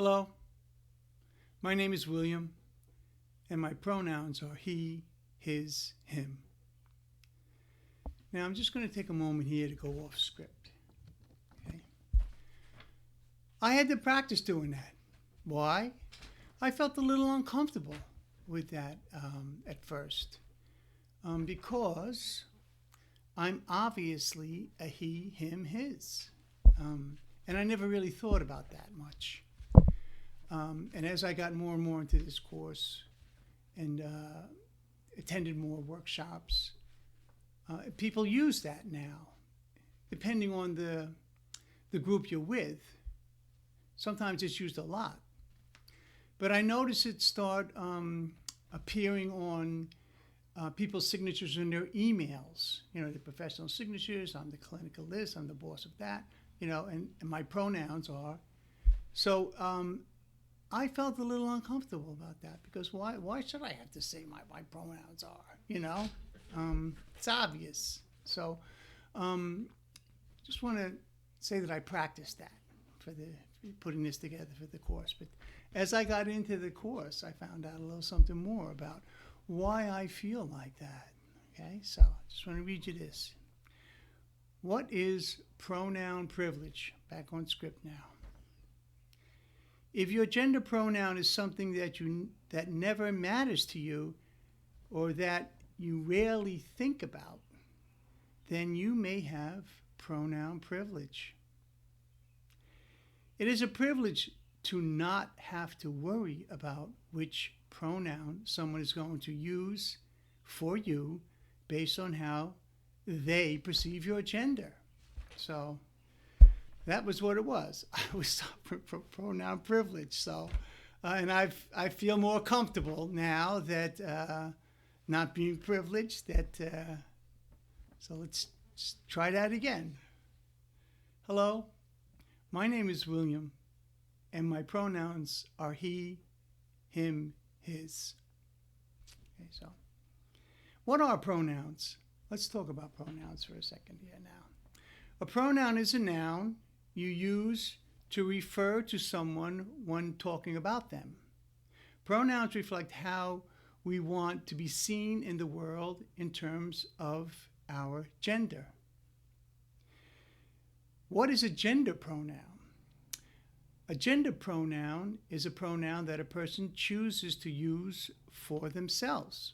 Hello, my name is William, and my pronouns are he, his, him. Now, I'm just going to take a moment here to go off script. Okay? I had to practice doing that. Why? I felt a little uncomfortable with that at first because I'm obviously a he, him, his. And I never really thought about that much. And as I got more and more into this course and attended more workshops, people use that now, depending on the group you're with. Sometimes it's used a lot. But I notice it start appearing on people's signatures in their emails. You know, the professional signatures, I'm the clinical this, I'm the boss of that, you know, and my pronouns are. So I felt a little uncomfortable about that because why should I have to say my pronouns are, you know? It's obvious. So just want to say that I practiced that for putting this together for the course. But as I got into the course, I found out a little something more about why I feel like that. Okay, so I just want to read you this. What is pronoun privilege? Back on script now. If your gender pronoun is something that never matters to you or that you rarely think about, then you may have pronoun privilege. It is a privilege to not have to worry about which pronoun someone is going to use for you based on how they perceive your gender. So that was what it was. I was suffering from pronoun privilege. So, and I feel more comfortable now that not being privileged. So let's try that again. Hello, my name is William, and my pronouns are he, him, his. Okay, so what are pronouns? Let's talk about pronouns for a second here now. A pronoun is a noun you use to refer to someone when talking about them. Pronouns reflect how we want to be seen in the world in terms of our gender. What is a gender pronoun? A gender pronoun is a pronoun that a person chooses to use for themselves.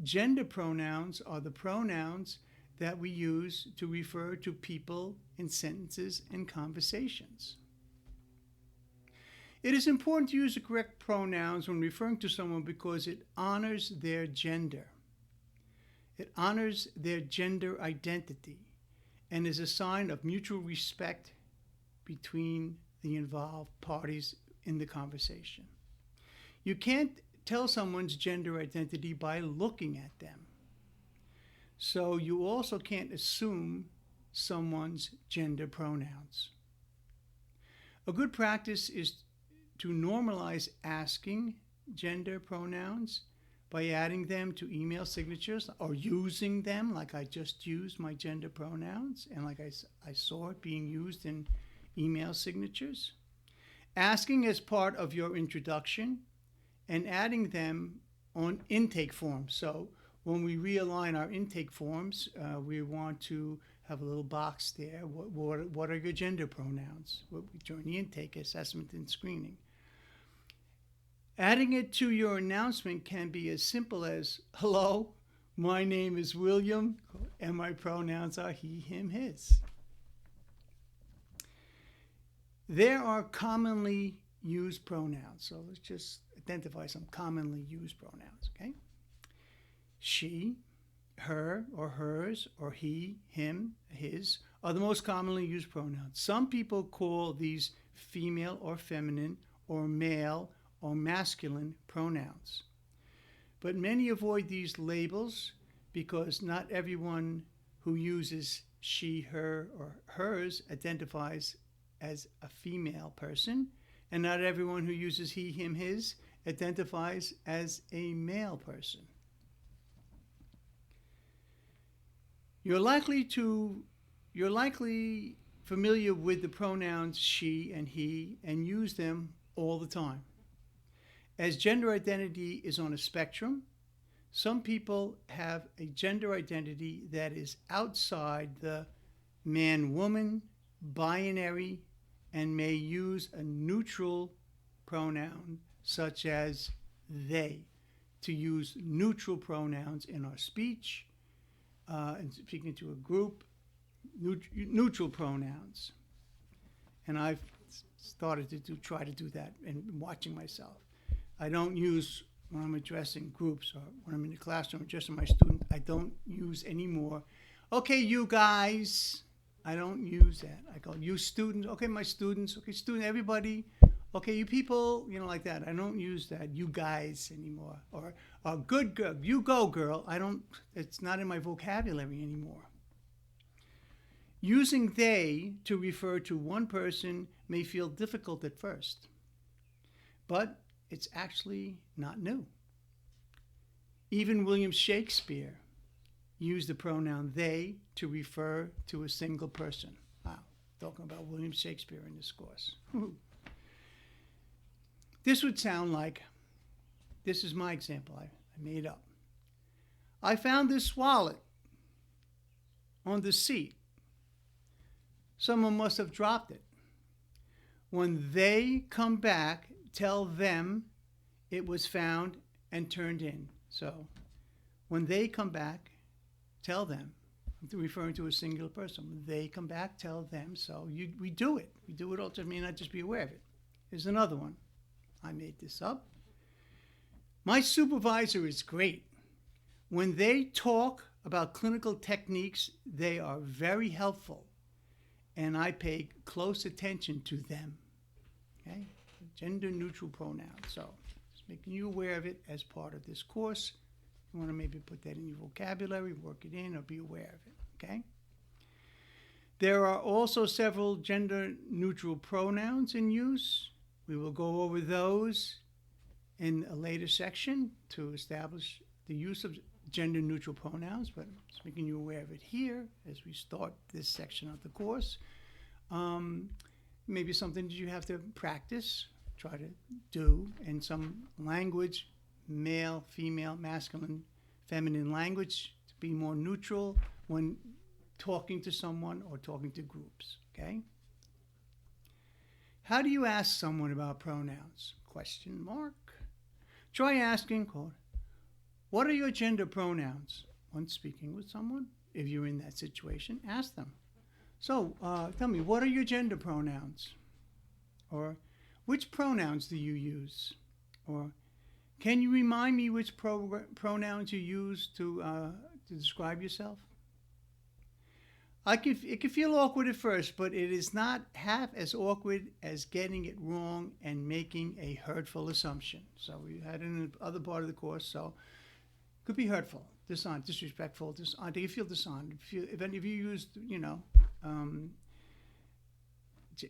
Gender pronouns are the pronouns that we use to refer to people in sentences and conversations. It is important to use the correct pronouns when referring to someone because it honors their gender. It honors their gender identity and is a sign of mutual respect between the involved parties in the conversation. You can't tell someone's gender identity by looking at them. So you also can't assume someone's gender pronouns. A good practice is to normalize asking gender pronouns by adding them to email signatures or using them like I just used my gender pronouns and like I saw it being used in email signatures. Asking as part of your introduction and adding them on intake forms. So when we realign our intake forms, we want to have a little box there. What are your gender pronouns during the intake assessment and screening? Adding it to your announcement can be as simple as, hello, my name is William, and my pronouns are he, him, his. There are commonly used pronouns. So let's just identify some commonly used pronouns, okay? She, her, or hers, or he, him, his are the most commonly used pronouns. Some people call these female or feminine or male or masculine pronouns. But many avoid these labels because not everyone who uses she, her, or hers identifies as a female person, and not everyone who uses he, him, his identifies as a male person. You're likely familiar with the pronouns she and he and use them all the time. As gender identity is on a spectrum, some people have a gender identity that is outside the man-woman binary and may use a neutral pronoun such as they. To use neutral pronouns in our speech and speaking to a group, neutral pronouns. And I've started to try to do that and watching myself. I don't use, when I'm addressing groups or when I'm in the classroom addressing my student, I don't use anymore, okay, you guys. I don't use that. I go, you students, okay, my students, okay, student, everybody, okay, you people, like that. I don't use that, you guys anymore. Or good girl, you go girl. It's not in my vocabulary anymore. Using they to refer to one person may feel difficult at first, but it's actually not new. Even William Shakespeare used the pronoun they to refer to a single person. Wow, talking about William Shakespeare in this course. This would sound like, this is my example I made up. I found this wallet on the seat. Someone must have dropped it. When they come back, tell them it was found and turned in. So when they come back, tell them. I'm referring to a singular person. When they come back, tell them. So we do it. We do it all. I mean, not just be aware of it. Here's another one. I made this up. My supervisor is great. When they talk about clinical techniques, they are very helpful, and I pay close attention to them. Okay? Gender neutral pronouns. So just making you aware of it as part of this course. You want to maybe put that in your vocabulary, work it in, or be aware of it. Okay? There are also several gender neutral pronouns in use. We will go over those in a later section to establish the use of gender neutral pronouns, but I'm just making you aware of it here as we start this section of the course. Maybe something that you have to practice, try to do in some language, male, female, masculine, feminine language, to be more neutral when talking to someone or talking to groups, okay? How do you ask someone about pronouns? Question mark. Try asking, quote, what are your gender pronouns? When speaking with someone, if you're in that situation, ask them. So tell me, what are your gender pronouns? Or which pronouns do you use? Or can you remind me which pronouns you use to describe yourself? It can feel awkward at first, but it is not half as awkward as getting it wrong and making a hurtful assumption. So we had it in the other part of the course, so it could be hurtful, dishonored, disrespectful, dishonored. Do you feel dishonored? If any of you used,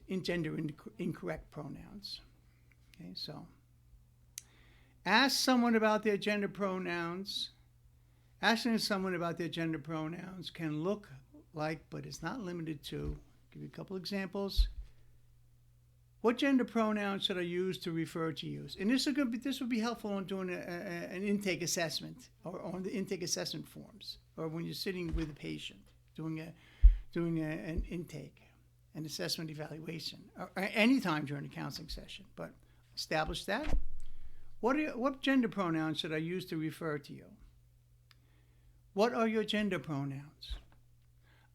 in gender incorrect pronouns. Okay, so ask someone about their gender pronouns. Asking someone about their gender pronouns can look like, but it's not limited to, I'll give you a couple examples. What gender pronouns should I use to refer to you? And this would be helpful on doing an intake assessment or on the intake assessment forms, or when you're sitting with a patient doing an intake, an assessment evaluation, or any time during a counseling session. But establish that. What gender pronouns should I use to refer to you? What are your gender pronouns?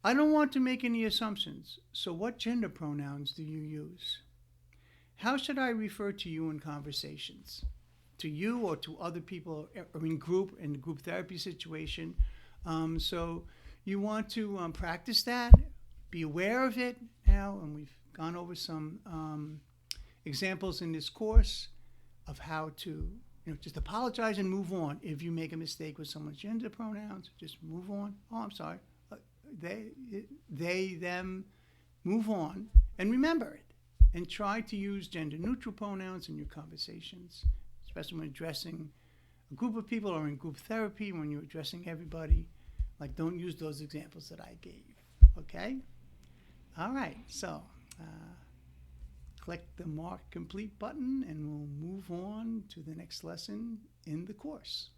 I don't want to make any assumptions, so what gender pronouns do you use? How should I refer to you in conversations? To you or to other people or in the group therapy situation? So you want to practice that, be aware of it now, and we've gone over some examples in this course of how to just apologize and move on. If you make a mistake with someone's gender pronouns, just move on. Oh, I'm sorry. They, them, move on, and remember it. And try to use gender-neutral pronouns in your conversations, especially when addressing a group of people or in group therapy, when you're addressing everybody. Like, don't use those examples that I gave, okay? All right, so click the Mark Complete button and we'll move on to the next lesson in the course.